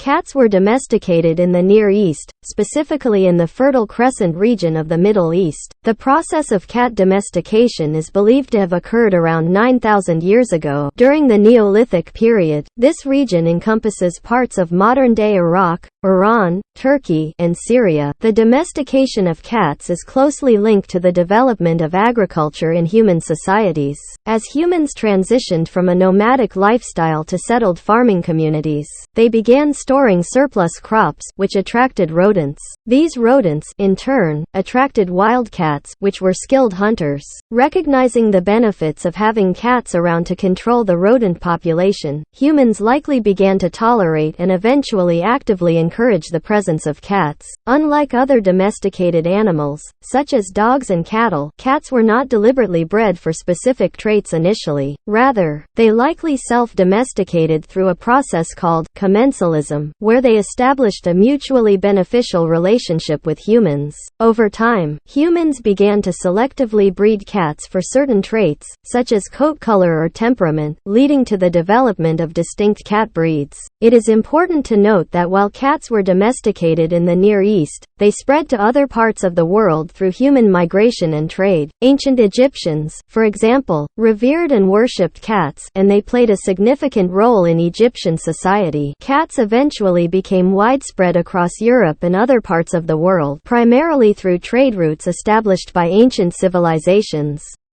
Cats were domesticated in the Near East, specifically in the Fertile Crescent region of the Middle East. The process of cat domestication is believed to have occurred around 9,000 years ago, during the Neolithic period. This region encompasses parts of modern-day Iraq, Iran, Turkey, and Syria. The domestication of cats is closely linked to the development of agriculture in human societies. As humans transitioned from a nomadic lifestyle to settled farming communities, they began storing surplus crops, which attracted rodents. These rodents, in turn, attracted wildcats, which were skilled hunters. Recognizing the benefits of having cats around to control the rodent population, humans likely began to tolerate and eventually actively encourage the presence of cats. Unlike other domesticated animals, such as dogs and cattle, cats were not deliberately bred for specific traits initially. Rather, they likely self-domesticated through a process called commensalism, where they established a mutually beneficial relationship with humans. Over time, humans began to selectively breed cats for certain traits, such as coat color or temperament, leading to the development of distinct cat breeds. It is important to note that while cats were domesticated in the Near East, they spread to other parts of the world through human migration and trade. Ancient Egyptians, for example, revered and worshipped cats, and they played a significant role in Egyptian society. Cats eventually became widespread across Europe and other parts of the world, primarily through trade routes established by ancient civilizations.